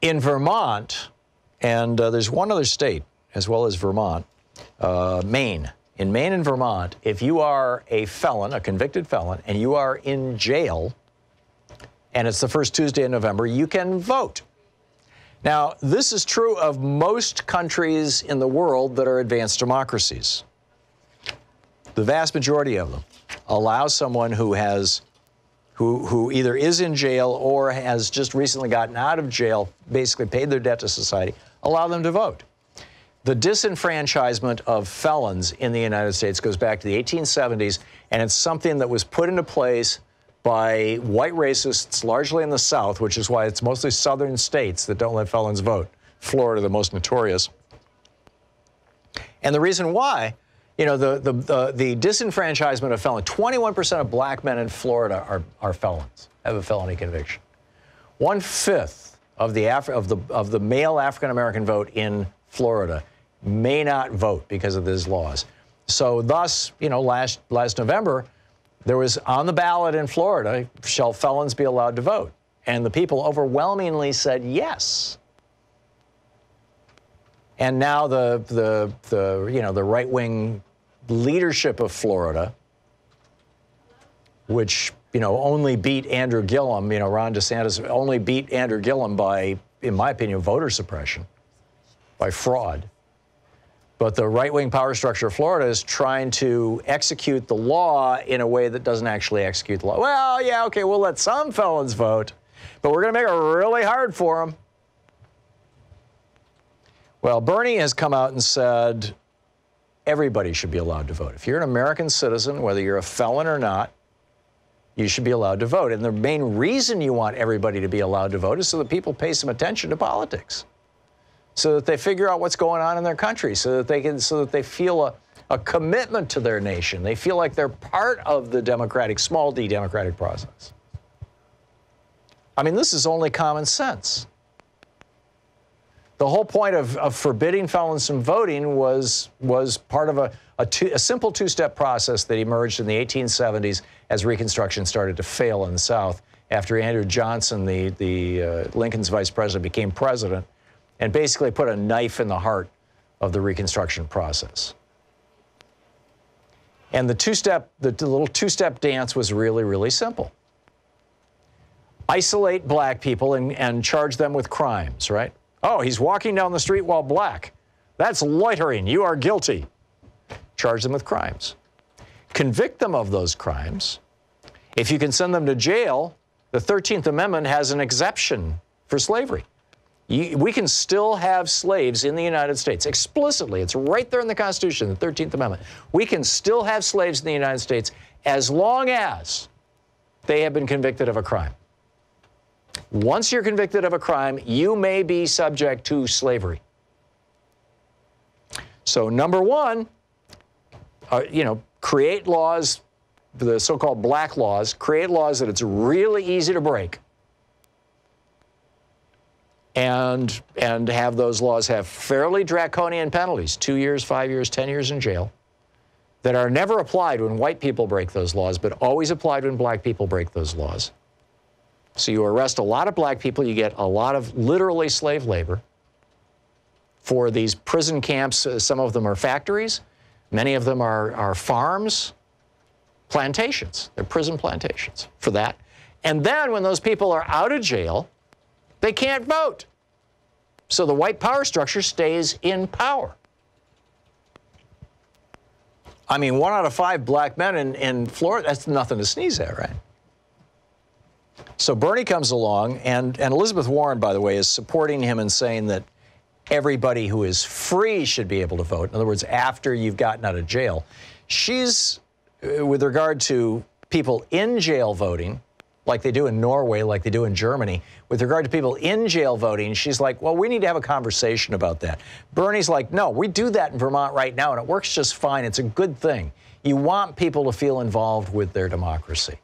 In Vermont, and there's one other state as well as Vermont, Maine. In Maine and Vermont, if you are a felon, a convicted felon, and you are in jail, and it's the first Tuesday in November, you can vote. Now, this is true of most countries in the world that are advanced democracies. The vast majority of them allow someone who either is in jail or has just recently gotten out of jail, basically paid their debt to society, allow them to vote. The disenfranchisement of felons in the United States goes back to the 1870s, and it's something that was put into place by white racists, largely in the South, which is why it's mostly southern states that don't let felons vote. Florida, the most notorious. And the reason why, you know, the disenfranchisement of felons, 21% of black men in Florida are felons, have a felony conviction. 1/5 of the male African-American vote in Florida may not vote because of these laws. So thus, you know, last November, there was on the ballot in Florida, shall felons be allowed to vote? And the people overwhelmingly said yes. And now the right-wing leadership of Florida, which, you know, only beat Andrew Gillum, you know, Ron DeSantis only beat Andrew Gillum by, in my opinion, voter suppression, by fraud. But the right-wing power structure of Florida is trying to execute the law in a way that doesn't actually execute the law. Well, yeah, okay, we'll let some felons vote, but we're going to make it really hard for them. Well, Bernie has come out and said everybody should be allowed to vote. If you're an American citizen, whether you're a felon or not, you should be allowed to vote. And the main reason you want everybody to be allowed to vote is so that people pay some attention to politics, so that they figure out what's going on in their country, so that they feel a commitment to their nation. They feel like they're part of the democratic, small d democratic process. I mean, this is only common sense. The whole point of forbidding felons from voting was part of a simple two-step process that emerged in the 1870s as Reconstruction started to fail in the South after Andrew Johnson, the Lincoln's vice president, became president, and basically put a knife in the heart of the Reconstruction process. And the little two-step dance was really, really simple. Isolate black people and charge them with crimes, right? Oh, he's walking down the street while black. That's loitering. You are guilty. Charge them with crimes. Convict them of those crimes. If you can send them to jail, the 13th Amendment has an exception for slavery. We can still have slaves in the United States, explicitly. It's right there in the Constitution, the 13th Amendment. We can still have slaves in the United States as long as they have been convicted of a crime. Once you're convicted of a crime, you may be subject to slavery. So number one, create laws, the so-called black laws, create laws that it's really easy to break. And have those laws have fairly draconian penalties, 2 years, 5 years, 10 years in jail, that are never applied when white people break those laws, but always applied when black people break those laws. So you arrest a lot of black people, you get a lot of literally slave labor for these prison camps. Some of them are factories. Many of them are farms, plantations. They're prison plantations for that. And then when those people are out of jail, they can't vote. So the white power structure stays in power. I mean, 1 out of 5 black men in Florida, that's nothing to sneeze at, right? So Bernie comes along, and Elizabeth Warren, by the way, is supporting him and saying that everybody who is free should be able to vote. In other words, after you've gotten out of jail. She's, with regard to people in jail voting, like they do in Norway, like they do in Germany, with regard to people in jail voting, she's like, well, we need to have a conversation about that. Bernie's like, no, we do that in Vermont right now, and it works just fine. It's a good thing. You want people to feel involved with their democracy.